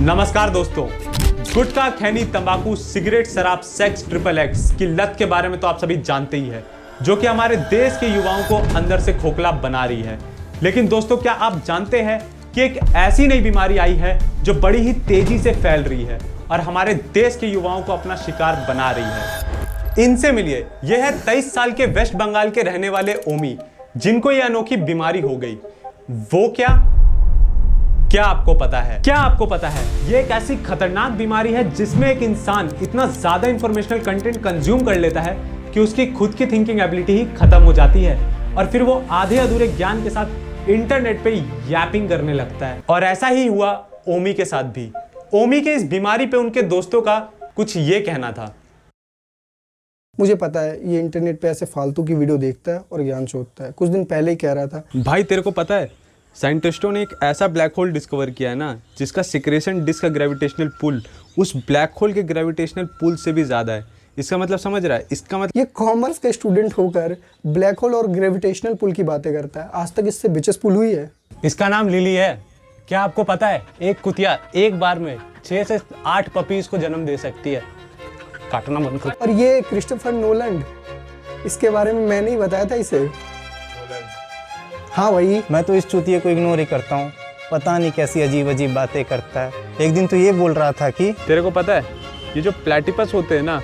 नमस्कार दोस्तों, गुटखा, खैनी, तंबाकू, सिगरेट, शराब, सेक्स, XXX की लत के बारे में तो आप सभी जानते ही हैं, जो कि हमारे देश के युवाओं को अंदर से खोखला बना रही है। लेकिन दोस्तों, क्या आप जानते हैं कि एक ऐसी नई बीमारी आई है जो बड़ी ही तेजी से फैल रही है और हमारे देश के युवाओं को अपना शिकार बना रही है। इनसे मिलिए, यह है 23 साल के वेस्ट बंगाल के रहने वाले ओमी, जिनको यह अनोखी बीमारी हो गई। वो क्या आपको पता है? क्या आपको पता है? ये एक ऐसी खतरनाक बीमारी है जिसमें एक इंसान इतना ज्यादा इंफॉर्मेशनल कंटेंट कंज्यूम कर लेता है कि उसकी खुद की थिंकिंग एबिलिटी ही खत्म हो जाती है और फिर वो आधे अधूरे ज्ञान के साथ इंटरनेट पे यैपिंग करने लगता है। और ऐसा ही हुआ ओमी के साथ भी। ओमी के इस बीमारी पे उनके दोस्तों का कुछ ये कहना था। मुझे पता है ये इंटरनेट पे ऐसे फालतू की वीडियो देखता है और ज्ञान शोधता है। कुछ दिन पहले ही कह रहा था, भाई तेरे को पता है साइंटिस्टों ने एक ऐसा ब्लैक होल डिस्कवर किया है ना, जिसका सिक्रेशन डिस्क का ग्रेविटेशनल पुल उस ब्लैक होल के ग्रेविटेशनल पुल से भी ज्यादा है। इसका मतलब समझ रहा है? इसका मतलब ये कॉमर्स का स्टूडेंट होकर ब्लैक होल और ग्रेविटेशनल पुल की बातें करता है। आज तक इससे बिचेस पुल हुई है? इसका नाम लिली है। क्या आपको पता है एक कुतिया एक बार में 6 से 8 पपीज को जन्म दे सकती है? काटना बंद करो। और ये क्रिस्टोफर नोलन, इसके बारे में मैंने ही बताया था इसे। हाँ वही। मैं तो इस चूतिए को इग्नोर ही करता हूँ। पता नहीं कैसी अजीब अजीब बातें करता है। एक दिन तो ये बोल रहा था कि तेरे को पता है ये जो प्लेटिपस होते हैं ना,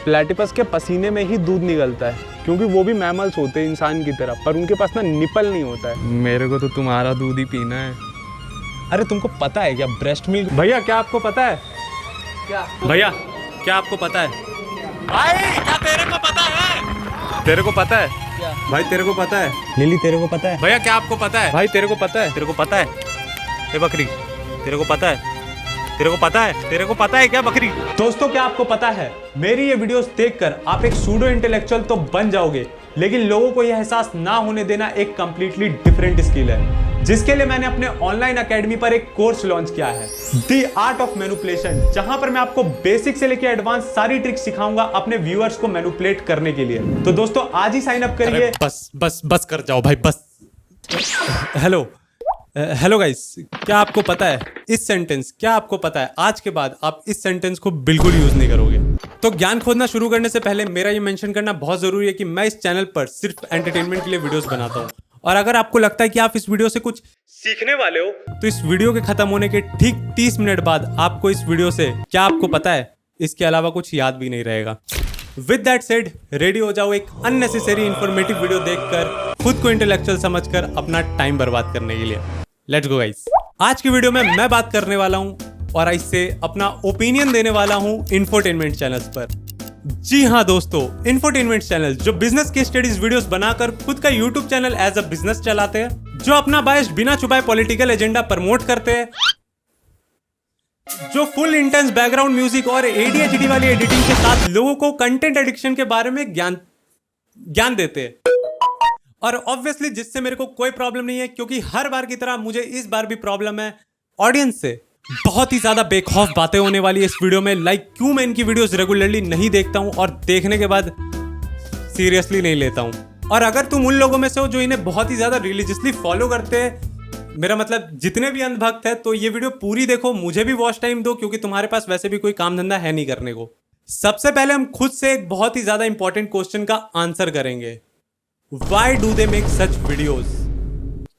प्लेटिपस के पसीने में ही दूध निकलता है, क्योंकि वो भी मैमल्स होते हैं इंसान की तरह, पर उनके पास ना निपल नहीं होता है। मेरे को तो तुम्हारा दूध ही पीना है। अरे तुमको पता है क्या ब्रेस्ट मिल्क? भैया क्या आपको पता है? क्या भैया क्या आपको पता है? भाई क्या तेरे को पता है? तेरे को पता है भाई? तेरे को पता है? लिली तेरे को पता है? भैया क्या आपको पता है? भाई तेरे को पता है? तेरे को पता है? ए बकरी, तेरे को पता है? तेरे को पता है? तेरे को पता है क्या बकरी? दोस्तों क्या आपको पता है, मेरी ये वीडियोस देखकर आप एक सूडो इंटेलेक्चुअल तो बन जाओगे, लेकिन लोगों को यह एहसास ना होने देना एक कंप्लीटली डिफरेंट स्किल है, जिसके लिए मैंने अपने ऑनलाइन एकेडमी पर एक कोर्स लॉन्च किया है, द आर्ट ऑफ मैनिपुलेशन, जहां पर मैं आपको बेसिक से लेकर एडवांस सारी ट्रिक्स सिखाऊंगा अपने व्यूअर्स को मैनिपुलेट करने के लिए। तो दोस्तों आज ही साइन अप करिए। बस कर जाओ भाई, बस। हेलो गाइस, क्या आपको पता है इस सेंटेंस? क्या आपको पता है आज के बाद आप इस सेंटेंस को बिल्कुल यूज नहीं करोगे? तो ज्ञान खोदना शुरू करने से पहले मेरा ये मेंशन करना बहुत जरूरी है कि मैं इस चैनल पर सिर्फ एंटरटेनमेंट के लिए वीडियोस बनाता हूँ, और अगर आपको लगता है कि आप इस वीडियो से कुछ सीखने वाले हो तो इस वीडियो के खत्म होने के ठीक 30 मिनट बाद आपको इस वीडियो से क्या आपको पता है इसके अलावा कुछ याद भी नहीं रहेगा। विद दैट सेड, रेडी हो जाओ एक अननेसेसरी इंफॉर्मेटिव वीडियो देखकर खुद को इंटेलेक्चुअल समझकर अपना टाइम बर्बाद करने के लिए। Let's go guys. आज की वीडियो में मैं बात करने वाला हूं और इससे अपना ओपिनियन देने वाला हूं इंफोटेनमेंट चैनल्स पर। जी हाँ दोस्तों, इंफोटेनमेंट चैनल जो बिजनेस की स्टडीज वीडियोस बनाकर खुद का YouTube channel as a business चलाते हैं, जो अपना बायस बिना छुपाए पॉलिटिकल एजेंडा प्रमोट करते हैं, जो फुल इंटेंस बैकग्राउंड म्यूजिक और ADHD वाली एडिटिंग के साथ लोगों को कंटेंट एडिक्शन के बारे में ज्ञान देते हैं। और ऑब्वियसली जिससे मेरे को कोई प्रॉब्लम नहीं है, क्योंकि हर बार की तरह मुझे इस बार भी प्रॉब्लम है ऑडियंस से। बहुत ही ज्यादा बेखौफ बातें होने वाली है इस वीडियो में, लाइक क्यों मैं इनकी वीडियोस रेगुलरली नहीं देखता हूं और देखने के बाद सीरियसली नहीं लेता हूं। और अगर तुम उन लोगों में से हो जो इन्हें बहुत ही ज्यादा रिलीजियसली फॉलो करते हैं, मेरा मतलब जितने भी अंधभक्त है, तो ये वीडियो पूरी देखो, मुझे भी वॉच टाइम दो, क्योंकि तुम्हारे पास वैसे भी कोई काम धंधा है नहीं करने को। सबसे पहले हम खुद से एक बहुत ही ज्यादा इंपॉर्टेंट क्वेश्चन का आंसर करेंगे। Why do they make such videos?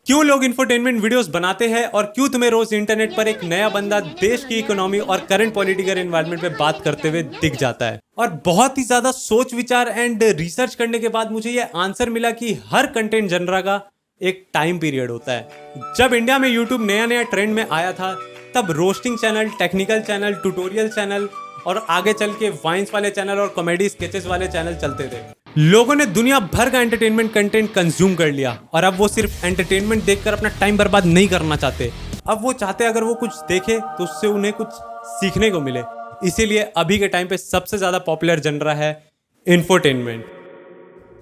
क्यों लोग इंफोटेनमेंट वीडियोस बनाते हैं और क्यों तुम्हें रोज इंटरनेट पर एक नया बंदा देश की इकोनॉमी और करंट पॉलिटिकल एनवायरनमेंट में बात करते हुए दिख जाता है? और बहुत ही ज्यादा सोच विचार एंड रिसर्च करने के बाद मुझे ये आंसर मिला कि हर कंटेंट जनरा का एक टाइम पीरियड होता है। जब इंडिया में यूट्यूब नया ट्रेंड में आया था, तब roasting channel, technical channel, tutorial channel और आगे चल के वाइन्स वाले चैनल और कॉमेडी स्केचेस वाले चैनल चलते थे। लोगों ने दुनिया भर का एंटरटेनमेंट कंटेंट कंज्यूम कर लिया और अब वो सिर्फ एंटरटेनमेंट देखकर अपना टाइम बर्बाद नहीं करना चाहते। अब वो चाहते अगर वो कुछ देखे तो उससे उन्हें कुछ सीखने को मिले। इसीलिए अभी के टाइम पे सबसे ज्यादा पॉपुलर जनरा है इंफोटेनमेंट,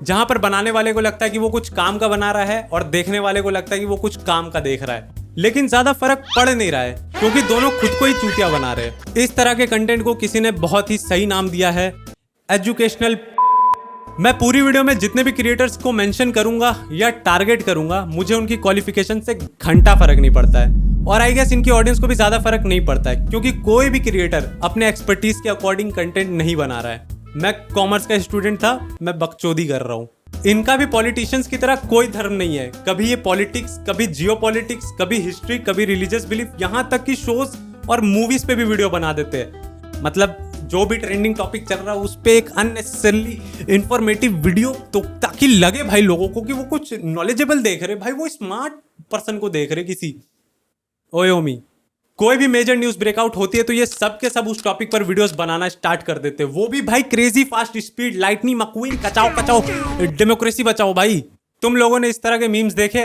जहां पर बनाने वाले को लगता है कि वो कुछ काम का बना रहा है और देखने वाले को लगता है कि वो कुछ काम का देख रहा है, लेकिन ज्यादा फर्क पड़ नहीं रहा है क्योंकि दोनों खुद को ही चूतिया बना रहे हैं। इस तरह के कंटेंट को किसी ने बहुत ही सही नाम दिया है एजुकेशनल। मैं पूरी वीडियो में जितने भी क्रिएटर्स को मेंशन करूंगा या टारगेट करूंगा, मुझे उनकी क्वालिफिकेशन से घंटा फर्क नहीं पड़ता है। और आई गेस इनकी ऑडियंस को भी ज्यादा फर्क नहीं पड़ता है, क्योंकि कोई भी क्रिएटर अपने एक्सपर्टीज के अकॉर्डिंग कंटेंट नहीं बना रहा है। मैं कॉमर्स का स्टूडेंट था, मैं बकचोदी कर रहा हूँ। इनका भी पॉलिटिशियंस की तरह कोई धर्म नहीं है। कभी ये पॉलिटिक्स, कभी जियो पॉलिटिक्स, कभी हिस्ट्री, कभी रिलीजियस बिलीफ, यहाँ तक कि शोज और मूवीज पे भी वीडियो बना देते हैं। मतलब जो भी ट्रेंडिंग टॉपिक चल रहा है उस पे एक अननेसेसरली इंफॉर्मेटिव वीडियो, तो ताकि लगे भाई लोगों को कि वो कुछ नॉलेजेबल देख रहे, भाई वो स्मार्ट पर्सन को देख रहे किसी। ओयोमी कोई भी मेजर न्यूज ब्रेकआउट होती है तो ये सब के सब उस टॉपिक पर वीडियोस बनाना स्टार्ट कर देते हैं, वो भी भाई crazy fast speed, lightning McQueen, कचाओ कचाओ, डेमोक्रेसी बचाओ। भाई तुम लोगों ने इस तरह के मीम्स देखे?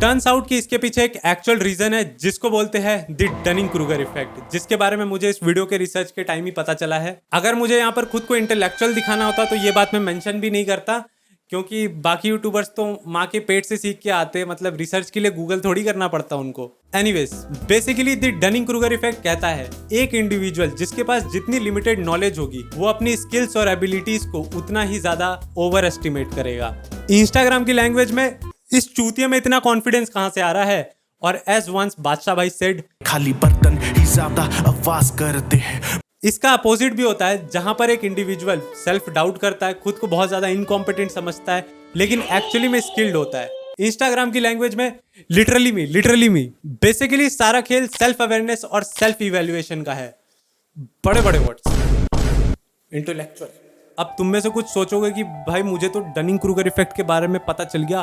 टर्न्स आउट कि इसके पीछे एक एक्चुअल रीजन है जिसको बोलते हैं द डनिंग क्रूगर इफेक्ट, जिसके बारे में मुझे इस वीडियो के रिसर्च के टाइम ही पता चला है। अगर मुझे यहाँ पर खुद को इंटेलेक्चुअल दिखाना होता तो ये बात मैं मेंशन भी नहीं करता, क्योंकि बाकी यूट्यूबर्स तो माँ के पेट से सीख के आते, मतलब रिसर्च के लिए गूगल थोड़ी करना पड़ता उनको। Anyways, basically the Dunning Kruger effect कहता है एक इंडिविजुअल जिसके पास जितनी लिमिटेड नॉलेज होगी वो अपनी स्किल्स और एबिलिटीज को उतना ही ज्यादा ओवर एस्टिमेट करेगा। इंस्टाग्राम की लैंग्वेज में इस चूतिया में इतना कॉन्फिडेंस कहां से आ रहा है? और एज वंस बादशाह भाई सेड, खाली बर्तन ही ज्यादा आवाज करते हैं। इसका अपोजिट भी होता है, जहां पर एक इंडिविजुअल सेल्फ डाउट करता है, खुद को बहुत ज्यादा इनकॉम्पिटेंट समझता है, लेकिन एक्चुअली में स्किल्ड होता है। इंस्टाग्राम की लैंग्वेज में लिटरली मी बेसिकली सारा खेल सेल्फ अवेयरनेस और सेल्फ इवेल्युएशन का है। बड़े बड़े वर्ड्स, इंटेलेक्चुअल। अब तुम में से कुछ सोचोगे कि भाई मुझे तो डनिंग क्रूगर इफेक्ट के बारे में पता चल गया,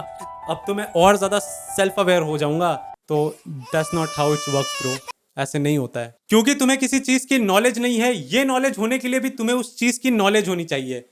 अब तो मैं और ज्यादा सेल्फ अवेयर हो जाऊंगा। तो that's not how it's works bro, ऐसे नहीं होता है। क्योंकि तुम्हें किसी चीज की नॉलेज नहीं है, ये नॉलेज होने के लिए भी तुम्हें उस चीज की नॉलेज होनी चाहिए।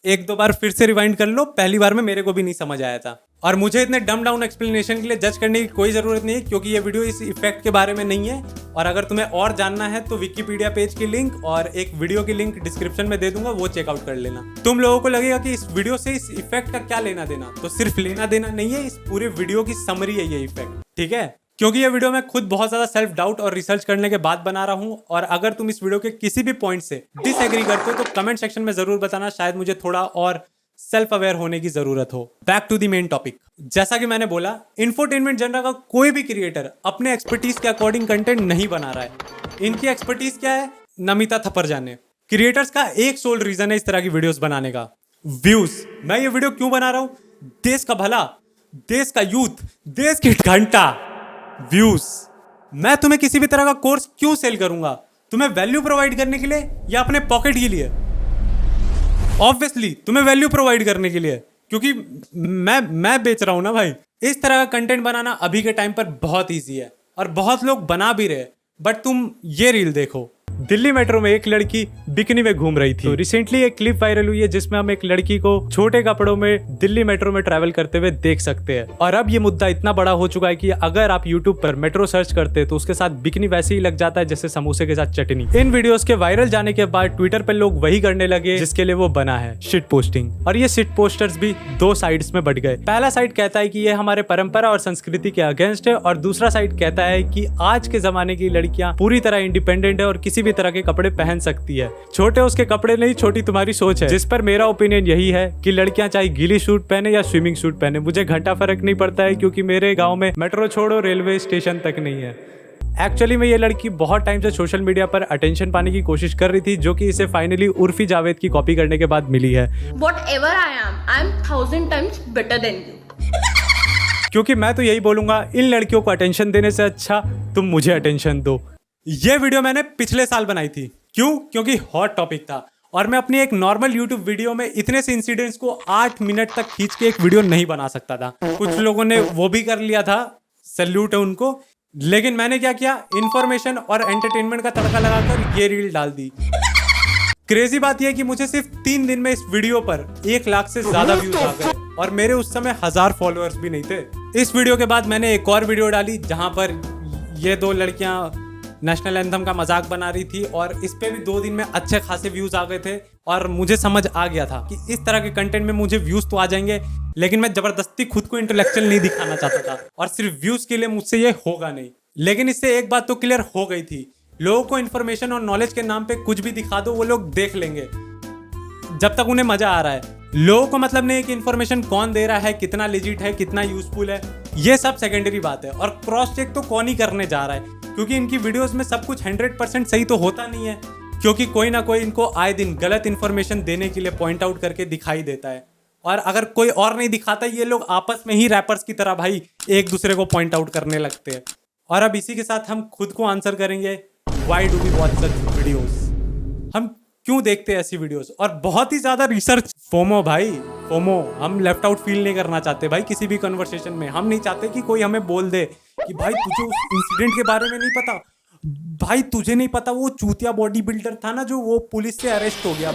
एक दो बार फिर से रिवाइंड कर लो, पहली बार में मेरे को भी नहीं समझ आया था। और मुझे इतने डम डाउन एक्सप्लेनेशन के लिए जज करने की कोई जरूरत नहीं है, क्योंकि ये वीडियो इस इफेक्ट के बारे में नहीं है। और अगर तुम्हें और जानना है तो विकिपीडिया पेज की लिंक और एक वीडियो की लिंक डिस्क्रिप्शन में दे दूंगा, वो चेकआउट कर लेना। तुम लोगों को लगेगा कि इस वीडियो से इस इफेक्ट का क्या लेना देना, तो सिर्फ लेना देना नहीं है, इस पूरे वीडियो की समरी है ये इफेक्ट, ठीक है? क्योंकि ये वीडियो मैं खुद बहुत ज्यादा सेल्फ डाउट और रिसर्च करने के बाद बना रहा हूं। और अगर तुम इस वीडियो के किसी भी पॉइंट से डिसएग्री करते हो तो कमेंट सेक्शन में जरूर बताना, शायद मुझे थोड़ा और सेल्फ अवेयर होने की जरूरत हो। Back to the main topic. जैसा कि मैंने बोला, इंफोटेनमेंट जनर का कोई भी क्रिएटर अपने एक्सपर्टीज के अकॉर्डिंग कंटेंट नहीं बना रहा है। इनकी एक्सपर्टीज क्या है? नमिता थप्पड़ जाने। क्रिएटर्स का एक सोल रीजन है इस तरह की वीडियोस बनाने का, व्यूज। मैं ये वीडियो क्यों बना रहा हूं? देश का भला, देश का यूथ, देश की घंटा, व्यूज। मैं तुम्हें किसी भी तरह का कोर्स क्यों सेल करूंगा? तुम्हें वैल्यू प्रोवाइड करने के लिए या अपने पॉकेट के लिए? ऑब्वियसली तुम्हें वैल्यू प्रोवाइड करने के लिए, क्योंकि मैं बेच रहा हूं ना भाई। इस तरह का कंटेंट बनाना अभी के टाइम पर बहुत इजी है और बहुत लोग बना भी रहे। बट तुम ये रील देखो, दिल्ली मेट्रो में एक लड़की बिकनी में घूम रही थी। तो रिसेंटली एक क्लिप वायरल हुई है जिसमें हम एक लड़की को छोटे कपड़ों में दिल्ली मेट्रो में ट्रैवल करते हुए देख सकते हैं। और अब ये मुद्दा इतना बड़ा हो चुका है कि अगर आप यूट्यूब पर मेट्रो सर्च करते हैं तो उसके साथ बिकनी वैसे ही लग जाता है जैसे समोसे के साथ चटनी। इन वीडियोस के वायरल जाने के बाद ट्विटर पर लोग वही करने लगे जिसके लिए वो बना है, शिट पोस्टिंग। और ये शिट पोस्टर्स भी दो साइड्स में बढ़ गए। पहला साइड कहता है कि ये हमारे परंपरा और संस्कृति के अगेंस्ट है, और दूसरा साइड कहता है कि आज के जमाने की लड़कियां पूरी तरह इंडिपेंडेंट है और किसी भी तरह के कपड़े पहन सकती है। छोटे उसके कपड़े नहीं, छोटी तुम्हारी सोच है। जिस पर मेरा ओपिनियन यही है कि लड़कियां चाहे गीली सूट पहने या स्विमिंग सूट पहने, मुझे घंटा फर्क नहीं पड़ता है, क्योंकि मेरे गांव में मेट्रो छोड़ो रेलवे स्टेशन तक नहीं है। एक्चुअली में ये लड़की बहुत टाइम से सोशल मीडिया पर अटेंशन पाने की कोशिश कर रही थी, जो कि इसे फाइनली उर्फी जावेद की कॉपी करने के बाद मिली है। Whatever I am 1000 times better than you. क्योंकि मैं तो यही बोलूंगा, इन लड़कियों को अटेंशन देने से अच्छा तुम मुझे अटेंशन दो। ये वीडियो मैंने पिछले साल बनाई थी। क्यों? क्योंकि हॉट टॉपिक था और मैं अपनी एक नॉर्मल यूट्यूब वीडियो में इतने से इंसिडेंट्स को 8 मिनट तक खींच के एक वीडियो नहीं बना सकता था। कुछ लोगों ने वो भी कर लिया था, सैल्यूट है उनको। लेकिन मैंने क्या किया, इंफॉर्मेशन और एंटरटेनमेंट का तड़का लगाकर ये रील डाल दी। क्रेजी बात यह है कि मुझे सिर्फ 3 दिन में इस वीडियो पर 1 लाख से ज्यादा व्यूज आ गए, और मेरे उस समय 1000 फॉलोअर्स भी नहीं थे। इस वीडियो के बाद मैंने एक और वीडियो डाली जहां पर ये दो लड़कियां नेशनल एंथम का मजाक बना रही थी, और इस पे भी 2 दिन में अच्छे खासे व्यूज आ गए थे। और मुझे समझ आ गया था कि इस तरह के कंटेंट में मुझे व्यूज तो आ जाएंगे, लेकिन मैं जबरदस्ती खुद को इंटेलेक्चुअल नहीं दिखाना चाहता था, और सिर्फ व्यूज के लिए मुझसे ये होगा नहीं। लेकिन इससे एक बात तो क्लियर हो गई थी, लोगों को इन्फॉर्मेशन और नॉलेज के नाम पे कुछ भी दिखा दो, वो लोग देख लेंगे जब तक उन्हें मजा आ रहा है। लोगों को मतलब नहीं है कि इन्फॉर्मेशन कौन दे रहा है, कितना लेजिट है, कितना यूजफुल है। ये सब सेकेंडरी बात है। और क्रॉस चेक तो कौन ही करने जा रहा है, क्योंकि इनकी वीडियोस में सब कुछ 100% सही तो होता नहीं है, क्योंकि कोई ना कोई इनको आए दिन गलत इन्फॉर्मेशन देने के लिए पॉइंट आउट करके दिखाई देता है। और अगर कोई और नहीं दिखाता, ये लोग आपस में ही रैपर्स की तरह भाई एक दूसरे को पॉइंट आउट करने लगते हैं। और अब इसी के साथ हम खुद को आंसर करेंगे, why do we watch such videos? हम क्यों देखते हैं ऐसी वीडियोस? और बहुत ही ज्यादा रिसर्च, फोमो भाई, फोमो। हम लेफ्ट आउट फील नहीं करना चाहते भाई किसी भी कन्वर्सेशन में। हम नहीं चाहते कि कोई हमें बोल दे कि भाई तुझे उस इंसिडेंट के बारे में नहीं पता, भाई तुझे नहीं पता वो चूतिया बॉडी बिल्डर था ना जो वो पुलिस से अरेस्ट हो गया।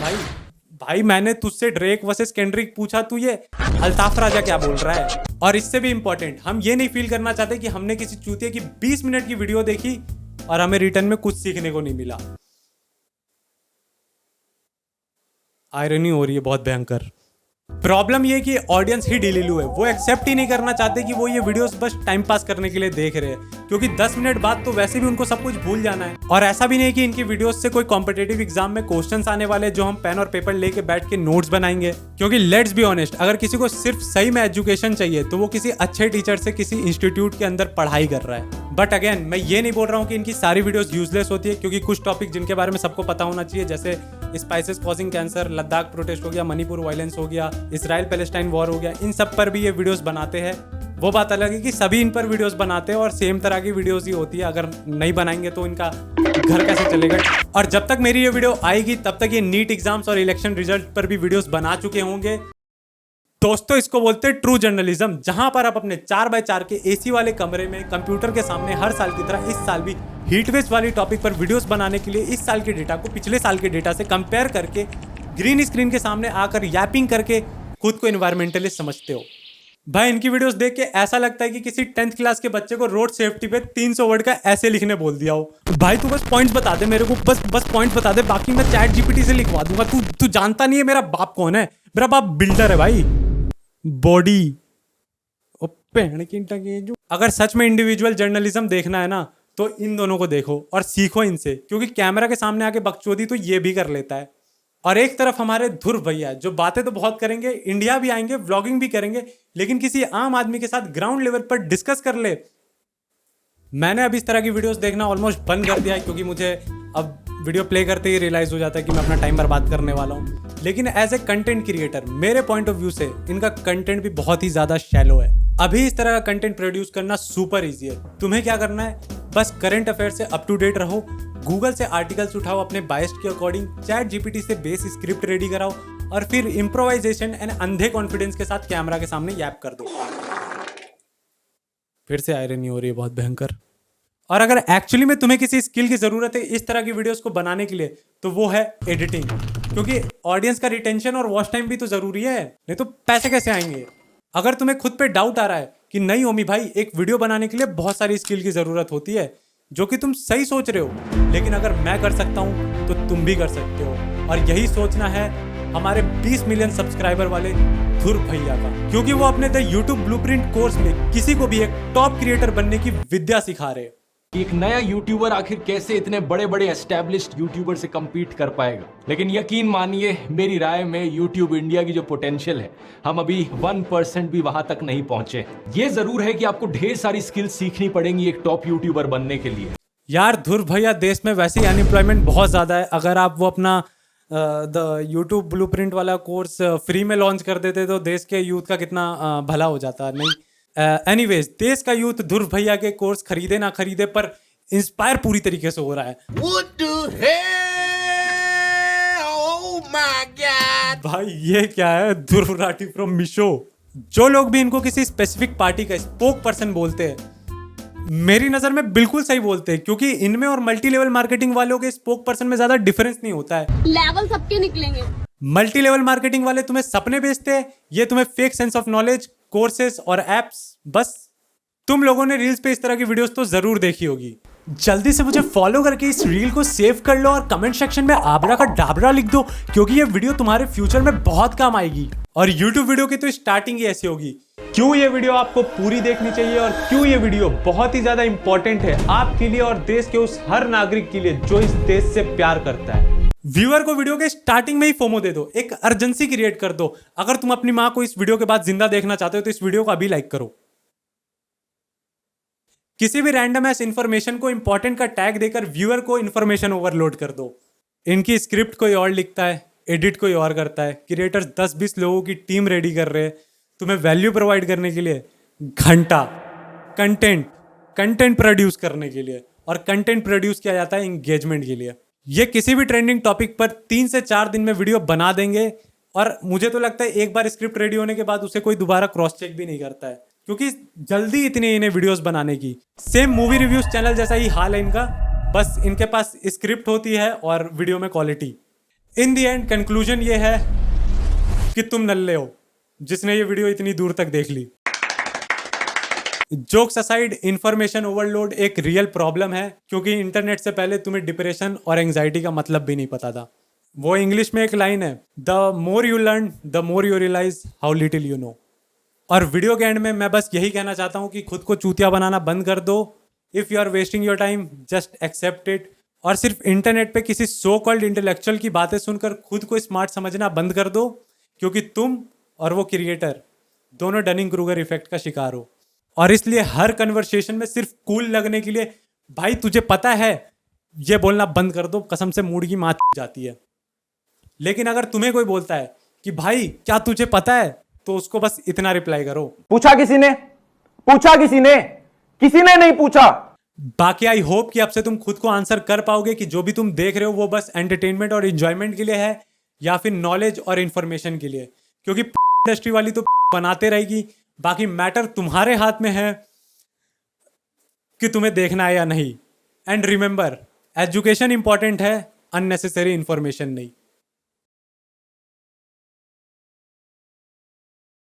भाई मैंने तुझसे ड्रेक वर्सेस केंड्रिक पूछा, तू ये अल्ताफ राजा क्या बोल रहा है? और इससे भी इंपॉर्टेंट, हम ये नहीं फील करना चाहते कि हमने किसी चूतिया की 20 मिनट की वीडियो देखी और हमें रिटर्न में कुछ सीखने को नहीं मिला। आयरनी हो रही है बहुत भयंकर। प्रॉब्लम ये कि ऑडियंस ही ढीलीलू है, वो एक्सेप्ट ही नहीं करना चाहते कि वो ये वीडियोस बस टाइम पास करने के लिए देख रहे हैं, क्योंकि 10 मिनट बाद तो वैसे भी उनको सब कुछ भूल जाना है। और ऐसा भी नहीं कि इनकी वीडियोस से कोई कॉम्पिटेटिव एग्जाम में क्वेश्चंस आने वाले जो हम पेन और पेपर लेके बैठ के नोट्स बनाएंगे। क्योंकि लेट्स बी ऑनेस्ट, अगर किसी को सिर्फ सही में एजुकेशन चाहिए तो वो किसी अच्छे टीचर से किसी इंस्टीट्यूट के अंदर पढ़ाई कर रहा है। बट अगेन, मैं ये नहीं बोल रहा हूँ कि इनकी सारी वीडियोस यूजलेस होती है, क्योंकि कुछ टॉपिक जिनके बारे में सबको पता होना चाहिए, जैसे spices causing cancer, Ladakh protest हो गया, मणिपुर वायलेंस हो गया, इसराइल पैलेस्टाइन वॉर हो गया, इन सब पर भी ये वीडियोस बनाते हैं। वो बात अलग है कि सभी इन पर वीडियोस बनाते हैं और सेम तरह की वीडियोस ही होती है। अगर नहीं बनाएंगे तो इनका घर कैसे चलेगा? और जब तक मेरी ये वीडियो आएगी तब तक ये नीट एग्जाम्स और इलेक्शन रिजल्ट पर भी वीडियोस बना चुके होंगे। दोस्तों, इसको बोलते हैं ट्रू जर्नलिज्म, जहां पर आप अपने 4x4 के एसी वाले कमरे में कंप्यूटर के सामने हर साल की तरह इस साल भी हीटवेव वाली टॉपिक पर वीडियोस बनाने के लिए इस साल के डेटा को पिछले साल के डेटा से कंपेयर करके ग्रीन स्क्रीन के सामने आकर यैपिंग करके खुद को एनवायरमेंटलिस्ट समझते हो। भाई इनकी वीडियोस देख के ऐसा लगता है कि किसी 10th क्लास के बच्चे को रोड सेफ्टी पे 300 वर्ड का ऐसे लिखने बोल दिया हो। भाई तू बस पॉइंट्स बता दे मेरे को, बस पॉइंट्स बता दे, बाकी मैं चैट जीपीटी से लिखवा दूंगा। तू जानता नहीं है मेरा बाप कौन है? मेरा बाप बिल्डर है भाई, बॉडी ओ पेड़ की टंगे जो। अगर सच में इंडिविजुअल जर्नलिज्म देखना है ना तो इन दोनों को देखो और सीखो इनसे, क्योंकि कैमरा के सामने आके बकचोदी तो ये भी कर लेता है। और एक तरफ हमारे ध्रुव भैया जो बातें तो बहुत करेंगे, इंडिया भी आएंगे, व्लॉगिंग भी करेंगे, लेकिन किसी आम आदमी के साथ ग्राउंड लेवल पर डिस्कस कर ले। मैंने अब इस तरह की वीडियोस देखना ऑलमोस्ट बंद कर दिया है, क्योंकि मुझे अब वीडियो प्ले करते ही रियलाइज हो जाता है कि मैं अपना टाइम बर्बाद करने वाला हूँ। लेकिन एज ए कंटेंट क्रिएटर मेरे पॉइंट ऑफ व्यू से इनका कंटेंट भी बहुत ही ज्यादा शैलो है। अभी इस तरह का कंटेंट प्रोड्यूस करना सुपर इजी है। तुम्हें क्या करना है, बस करंट अफेयर से अप टू डेट रहो, गूगल से आर्टिकल्स उठाओ अपने बायस्ड के अकॉर्डिंग, चैट जीपीटी से बेस स्क्रिप्ट रेडी कराओ और फिर इम्प्रोवाइजेशन एंड अंधे कॉन्फिडेंस के साथ कैमरा के सामने यैप कर दो। फिर से आयरनी हो रही है बहुत भयंकर। और अगर एक्चुअली में तुम्हें किसी स्किल की जरूरत है इस तरह की वीडियोस को बनाने के लिए, तो वो है एडिटिंग, क्योंकि ऑडियंस का रिटेंशन और वॉच टाइम भी तो जरूरी है, नहीं तो पैसे कैसे आएंगे? अगर तुम्हें खुद पे डाउट आ रहा है कि नहीं ओमी भाई, एक वीडियो बनाने के लिए बहुत सारी स्किल की जरूरत होती है, जो कि तुम सही सोच रहे हो, लेकिन अगर मैं कर सकता हूं तो तुम भी कर सकते हो। और यही सोचना है हमारे 20 मिलियन सब्सक्राइबर वाले ध्रुव भैया का, क्योंकि वो अपने द यूट्यूब ब्लूप्रिंट कोर्स में किसी को भी एक टॉप क्रिएटर बनने की विद्या सिखा रहे हैं। एक नया यूट्यूबर आखिर कैसे इतने बड़े बड़े एस्टैब्लिश्ड यूट्यूबर से compete कर पाएगा। लेकिन यकीन मानिए, मेरी राय में यूट्यूब इंडिया की जो पोटेंशियल है, हम अभी 1% भी वहां तक नहीं पहुंचे। ये जरूर है कि आपको ढेर सारी स्किल्स सीखनी पड़ेंगी एक टॉप यूट्यूबर बनने के लिए। यार ध्रुव भैया, देश में वैसे ही अनएम्प्लॉयमेंट बहुत ज्यादा है। अगर आप वो अपना द यूट्यूब ब्लूप्रिंट वाला कोर्स फ्री में लॉन्च कर देते तो देश के यूथ का कितना भला हो जाता। नहीं, एनीवेज, देश का यूथ ध्रुव भैया के कोर्स खरीदे ना खरीदे पर इंस्पायर पूरी तरीके से हो रहा है। What the hell? Oh my God! भाई ये क्या है? ध्रुव राठी फ्रॉम मीशो। जो लोग भी इनको किसी स्पेसिफिक पार्टी का स्पोक पर्सन बोलते हैं, मेरी नजर में बिल्कुल सही बोलते हैं, क्योंकि इनमें और मल्टी लेवल मार्केटिंग वालों के स्पोक पर्सन में ज्यादा डिफरेंस नहीं होता है। लेवल सबके निकलेंगे। मल्टी लेवल मार्केटिंग वाले तुम्हें सपने बेचते हैं, ये तुम्हें fake sense of knowledge, courses और एप्स। बस तुम लोगों ने रील्स पे इस तरह की वीडियोस तो जरूर देखी होगी। जल्दी से मुझे फॉलो करके इस रील को सेव कर लो और कमेंट सेक्शन में आबरा का डाबरा लिख दो, क्योंकि ये वीडियो तुम्हारे फ्यूचर में बहुत काम आएगी। और YouTube वीडियो की तो स्टार्टिंग ही ऐसी होगी। क्यों ये वीडियो आपको पूरी देखनी चाहिए और क्यों ये वीडियो बहुत ही ज्यादा इंपॉर्टेंट है आपके लिए और देश के उस हर नागरिक के लिए जो इस देश से प्यार करता है। व्यूअर को वीडियो के स्टार्टिंग में ही फोमो दे दो, एक अर्जेंसी क्रिएट कर दो। अगर तुम अपनी माँ को इस वीडियो के बाद जिंदा देखना चाहते हो तो इस वीडियो को अभी लाइक करो। किसी भी रैंडम एस इन्फॉर्मेशन को इंपॉर्टेंट का टैग देकर व्यूअर को इन्फॉर्मेशन ओवरलोड कर दो। इनकी स्क्रिप्ट कोई और लिखता है, एडिट कोई और करता है, क्रिएटर्स 10-20 लोगों की टीम रेडी कर रहे हैं तुम्हें वैल्यू प्रोवाइड करने के लिए घंटा कंटेंट प्रोड्यूस करने के लिए, और कंटेंट प्रोड्यूस किया जाता है इंगेजमेंट के लिए। ये किसी भी ट्रेंडिंग टॉपिक पर 3 से 4 दिन में वीडियो बना देंगे, और मुझे तो लगता है एक बार स्क्रिप्ट रेडी होने के बाद उसे कोई दोबारा क्रॉस चेक भी नहीं करता है, क्योंकि जल्दी इतनी इन्हें वीडियोस बनाने की। सेम मूवी रिव्यूज चैनल जैसा ही हाल है इनका, बस इनके पास स्क्रिप्ट होती है और वीडियो में quality. In the and conclusion ये है कि तुम नल्ले हो जिसने ये वीडियो इतनी दूर तक देख ली। जोक्स असाइड, इंफॉर्मेशन ओवरलोड एक रियल प्रॉब्लम है, क्योंकि इंटरनेट से पहले तुम्हें डिप्रेशन और एंजाइटी का मतलब भी नहीं पता था। वो इंग्लिश में एक लाइन है, the more you learn the more you realise how little you know. और वीडियो के एंड में मैं बस यही कहना चाहता हूँ कि खुद को चूतिया बनाना बंद कर दो। If you are wasting your time just accept it. और सिर्फ इंटरनेट पे किसी सो कॉल्ड इंटेलेक्चुअल की बातें सुनकर खुद को स्मार्ट समझना बंद कर दो, क्योंकि तुम और वो क्रिएटर दोनों डनिंग क्रूगर इफेक्ट का शिकार हो। और इसलिए हर कन्वर्सेशन में सिर्फ कूल लगने के लिए भाई तुझे पता है ये बोलना बंद कर दो, कसम से मूड की मात जाती है। लेकिन अगर तुम्हें कोई बोलता है कि भाई क्या तुझे पता है, तो उसको बस इतना रिप्लाई करो, पूछा किसी ने नहीं पूछा। बाकी आई होप कि अब से तुम खुद को आंसर कर पाओगे कि जो भी तुम देख रहे हो वो बस एंटरटेनमेंट और एंजॉयमेंट के लिए है या फिर नॉलेज और इंफॉर्मेशन के लिए, क्योंकि इंडस्ट्री वाली तो बनाते रहेगी। बाकी मैटर तुम्हारे हाथ में है कि तुम्हें देखना है या नहीं। एंड रिमेंबर, एजुकेशन इंपॉर्टेंट है, अननेसेसरी इंफॉर्मेशन नहीं।